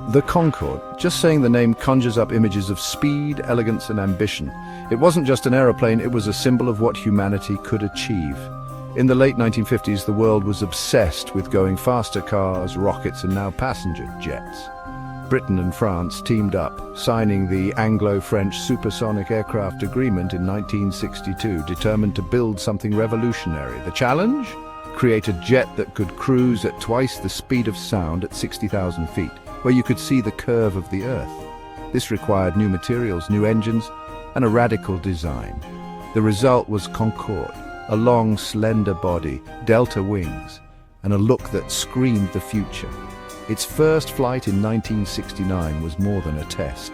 The Concorde. Just saying the name conjures up images of speed, elegance, and ambition. It wasn't just an aeroplane, it was a symbol of what humanity could achieve. In the late 1950s, the world was obsessed with going faster cars, rockets, and now passenger jets. Britain and France teamed up, signing the Anglo-French Supersonic Aircraft Agreement in 1962, determined to build something revolutionary. The challenge? Create a jet that could cruise at twice the speed of sound at 60,000 feet, where you could see the curve of the Earth. This required new materials, new engines, and a radical design. The result was Concorde, a long, slender body, delta wings, and a look that screamed the future. Its first flight in 1969 was more than a test.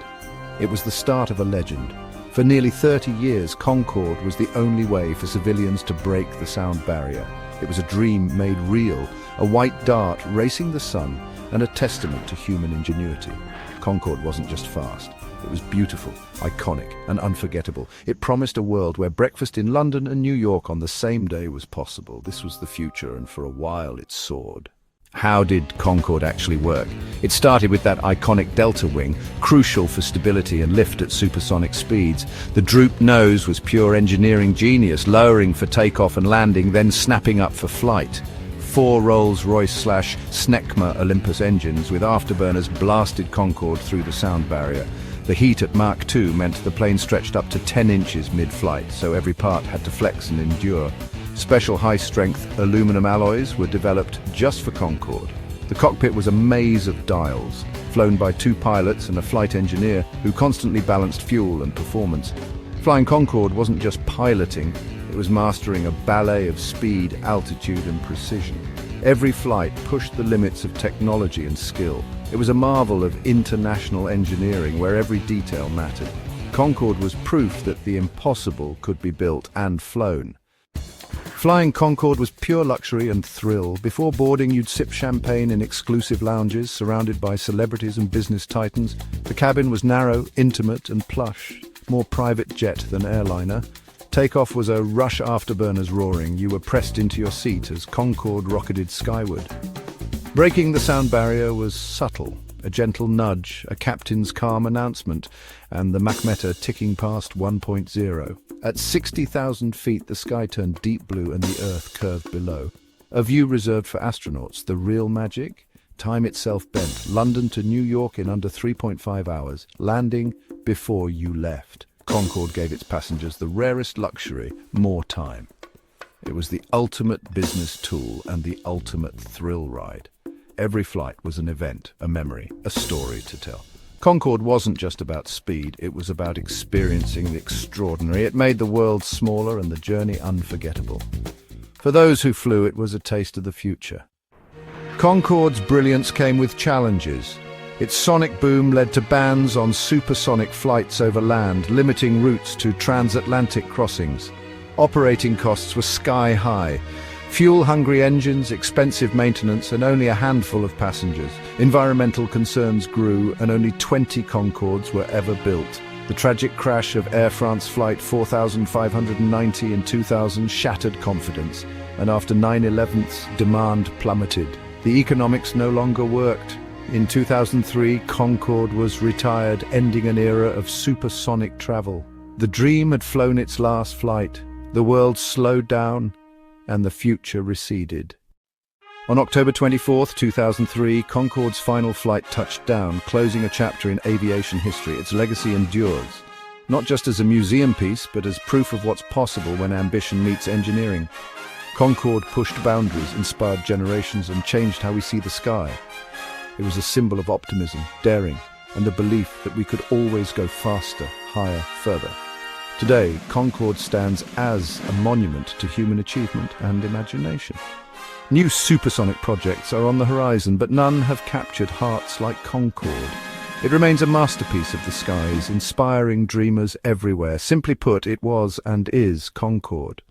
It was the start of a legend. For nearly 30 years, Concorde was the only way for civilians to break the sound barrier. It was a dream made real, a white dart racing the sun, and a testament to human ingenuity. Concorde wasn't just fast. It was beautiful, iconic, and unforgettable. It promised a world where breakfast in London and New York on the same day was possible. This was the future, and for a while it soared. How did Concorde actually work? It started with that iconic delta wing, crucial for stability and lift at supersonic speeds. The drooped nose was pure engineering genius, lowering for takeoff and landing, then snapping up for flight. 4 Rolls-Royce/Snecma Olympus engines with afterburners blasted Concorde through the sound barrier. The heat at Mach 2 meant the plane stretched up to 10 inches mid-flight, so every part had to flex and endure. Special high-strength aluminum alloys were developed just for Concorde. The cockpit was a maze of dials, flown by 2 pilots and a flight engineer who constantly balanced fuel and performance. Flying Concorde wasn't just piloting, it was mastering a ballet of speed, altitude, and precision. Every flight pushed the limits of technology and skill. It was a marvel of international engineering where every detail mattered. Concorde was proof that the impossible could be built and flown. Flying Concorde was pure luxury and thrill. Before boarding, you'd sip champagne in exclusive lounges, surrounded by celebrities and business titans. The cabin was narrow, intimate, and plush, more private jet than airliner. Takeoff was a rush afterburners roaring. You were pressed into your seat as Concorde rocketed skyward. Breaking the sound barrier was subtle. A gentle nudge, a captain's calm announcement, and the Mach-meter ticking past 1.0. At 60,000 feet, the sky turned deep blue and the Earth curved below. A view reserved for astronauts. The real magic? Time itself bent. London to New York in under 3.5 hours. Landing before you left. Concorde gave its passengers the rarest luxury, more time. It was the ultimate business tool and the ultimate thrill ride. Every flight was an event, a memory, a story to tell. Concorde wasn't just about speed, it was about experiencing the extraordinary. It made the world smaller and the journey unforgettable. For those who flew, it was a taste of the future. Concorde's brilliance came with challenges. Its sonic boom led to bans on supersonic flights over land, limiting routes to transatlantic crossings. Operating costs were sky-high. Fuel-hungry engines, expensive maintenance, and only a handful of passengers. Environmental concerns grew, and only 20 Concordes were ever built. The tragic crash of Air France Flight 4590 in 2000 shattered confidence, and after 9/11's demand plummeted. The economics no longer worked. In 2003, Concorde was retired, ending an era of supersonic travel. The dream had flown its last flight. The world slowed down, and the future receded. On October 24, 2003, Concorde's final flight touched down, closing a chapter in aviation history. Its legacy endures, not just as a museum piece, but as proof of what's possible when ambition meets engineering. Concorde pushed boundaries, inspired generations, and changed how we see the sky. It was a symbol of optimism, daring, and the belief that we could always go faster, higher, further. Today, Concorde stands as a monument to human achievement and imagination. New supersonic projects are on the horizon, but none have captured hearts like Concorde. It remains a masterpiece of the skies, inspiring dreamers everywhere. Simply put, it was and is Concorde.